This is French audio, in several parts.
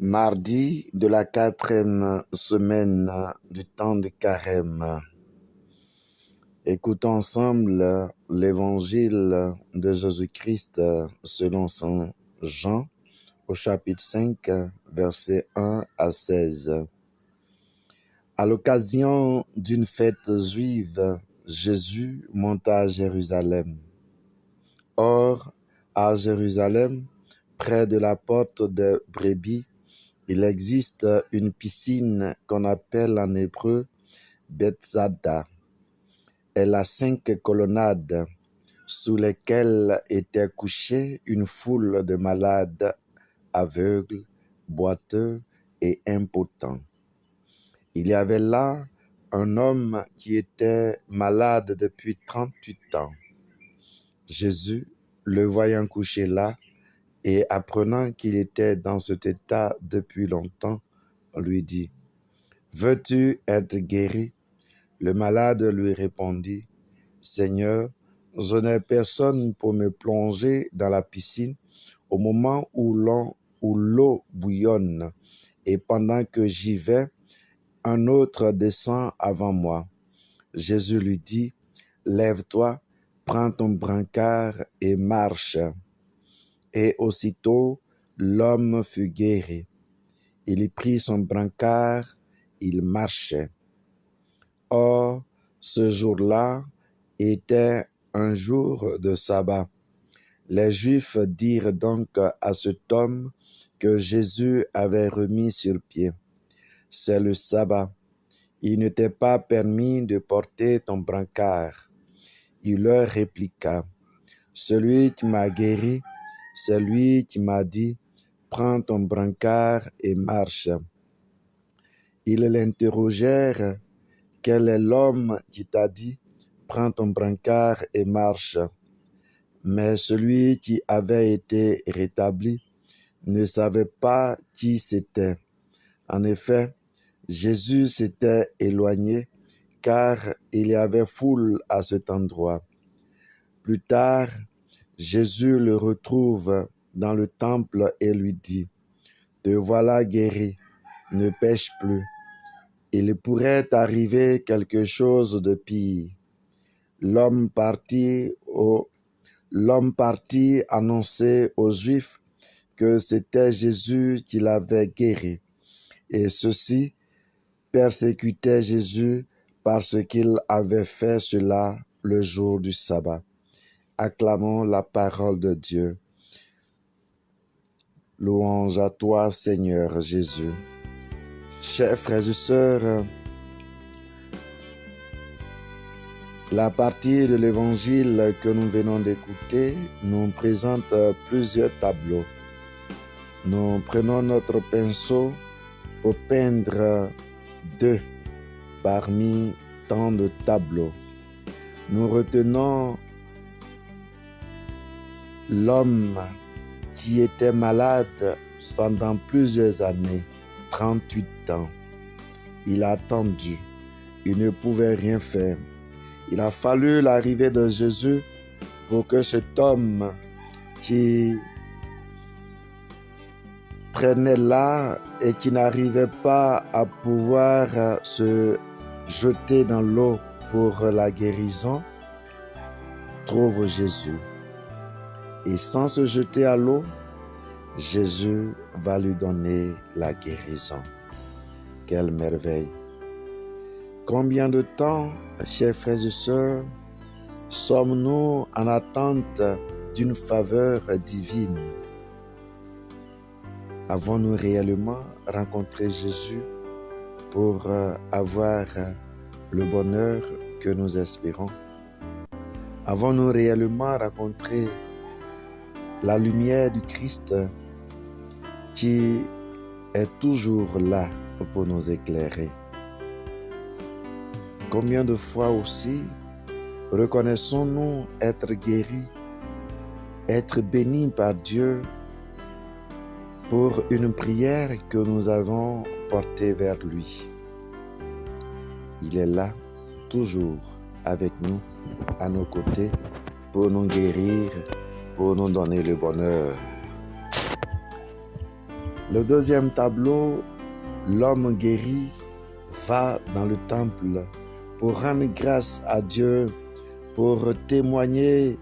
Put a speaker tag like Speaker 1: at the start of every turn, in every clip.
Speaker 1: Mardi de la 4e semaine du temps de Carême. Écoutons ensemble l'évangile de Jésus-Christ selon saint Jean au chapitre 5, versets 1 à 16. À l'occasion d'une fête juive, Jésus monta à Jérusalem. Or, à Jérusalem, près de la porte des brebis, il existe une piscine qu'on appelle en hébreu Bethzada. Elle a 5 colonnades sous lesquelles était couchée une foule de malades, aveugles, boiteux et impotents. Il y avait là un homme qui était malade depuis 38 ans. Jésus, le voyant couché là, et apprenant qu'il était dans cet état depuis longtemps, lui dit : « Veux-tu être guéri ? » Le malade lui répondit : « Seigneur, je n'ai personne pour me plonger dans la piscine au moment où l'eau bouillonne, et pendant que j'y vais, un autre descend avant moi. » Jésus lui dit : « Lève-toi, prends ton brancard et marche. » Et aussitôt, l'homme fut guéri. Il y prit son brancard, il marchait. Or, ce jour-là était un jour de sabbat. Les Juifs dirent donc à cet homme que Jésus avait remis sur pied : « C'est le sabbat. Il ne t'est pas permis de porter ton brancard. » Il leur répliqua : « Celui qui m'a guéri, c'est lui qui m'a dit : prends ton brancard et marche. » Ils l'interrogèrent : « Quel est l'homme qui t'a dit : prends ton brancard et marche ?» Mais celui qui avait été rétabli ne savait pas qui c'était. En effet, Jésus s'était éloigné, car il y avait foule à cet endroit. Plus tard, Jésus le retrouve dans le temple et lui dit : « Te voilà guéri, ne pêche plus. Il pourrait arriver quelque chose de pire. » L'homme partit annoncer aux Juifs que c'était Jésus qui l'avait guéri, et ceux-ci persécutaient Jésus parce qu'il avait fait cela le jour du sabbat. Acclamons la parole de Dieu. Louange à toi, Seigneur Jésus. Chers frères et sœurs, la partie de l'évangile que nous venons d'écouter nous présente plusieurs tableaux. Nous prenons notre pinceau pour peindre 2 parmi tant de tableaux. Nous retenons l'homme qui était malade pendant plusieurs années, 38 ans. Il a attendu, il ne pouvait rien faire. Il a fallu l'arrivée de Jésus pour que cet homme qui traînait là et qui n'arrivait pas à pouvoir se jeter dans l'eau pour la guérison, trouve Jésus. Et sans se jeter à l'eau, Jésus va lui donner la guérison. Quelle merveille! Combien de temps, chers frères et sœurs, sommes-nous en attente d'une faveur divine? Avons-nous réellement rencontré Jésus pour avoir le bonheur que nous espérons? Avons-nous réellement rencontré la lumière du Christ qui est toujours là pour nous éclairer? Combien de fois aussi reconnaissons-nous être guéris, être bénis par Dieu pour une prière que nous avons portée vers lui? Il est là, toujours avec nous, à nos côtés, pour nous guérir, pour nous donner le bonheur. Le deuxième tableau, l'homme guéri va dans le temple pour rendre grâce à Dieu, pour témoigner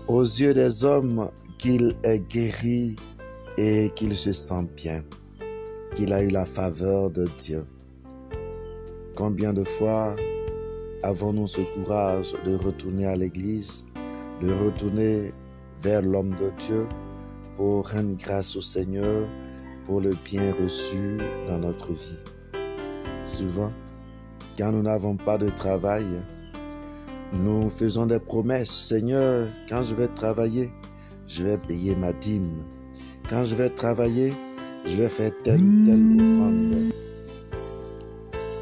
Speaker 1: aux yeux des hommes qu'il est guéri et qu'il se sent bien, qu'il a eu la faveur de Dieu. Combien de fois avons-nous ce courage de retourner à l'église, de retourner vers l'homme de Dieu pour rendre grâce au Seigneur pour le bien reçu dans notre vie? Souvent, quand nous n'avons pas de travail, nous faisons des promesses. Seigneur, quand je vais travailler, je vais payer ma dîme. Quand je vais travailler, je vais faire telle ou telle offrande.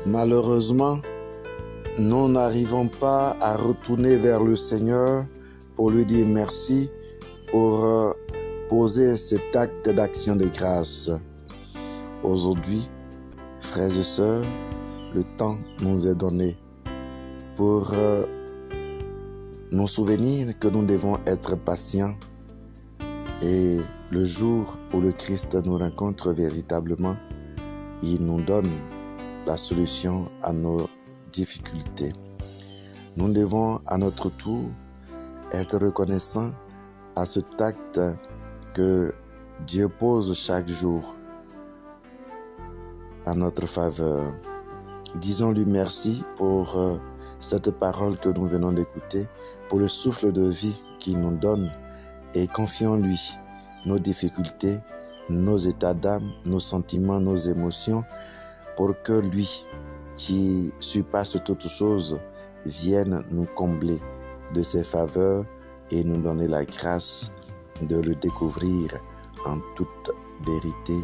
Speaker 1: Malheureusement, nous n'arrivons pas à retourner vers le Seigneur pour lui dire merci, pour poser cet acte d'action de grâce. Aujourd'hui, frères et sœurs, le temps nous est donné pour nous souvenir que nous devons être patients et le jour où le Christ nous rencontre véritablement, il nous donne la solution à nos difficultés. Nous devons à notre tour être reconnaissants à cet acte que Dieu pose chaque jour à notre faveur. Disons-lui merci pour cette parole que nous venons d'écouter, pour le souffle de vie qu'il nous donne, et confions-lui nos difficultés, nos états d'âme, nos sentiments, nos émotions, pour que lui, qui surpasse toutes choses, vienne nous combler de ses faveurs et nous donner la grâce de le découvrir en toute vérité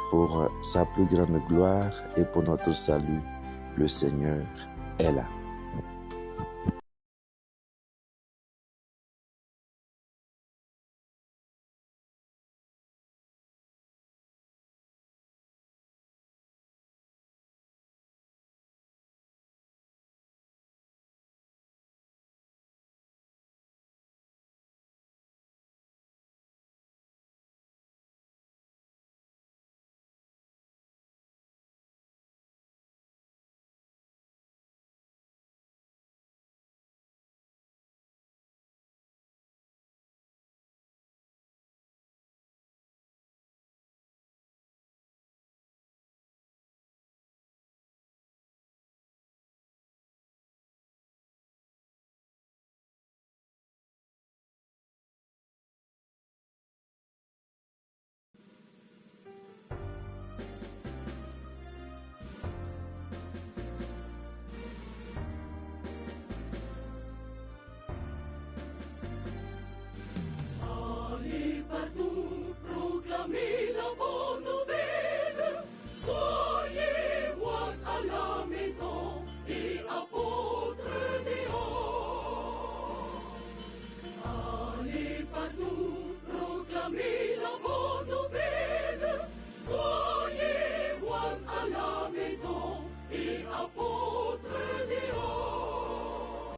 Speaker 1: pour sa plus grande gloire et pour notre salut. Le Seigneur est là.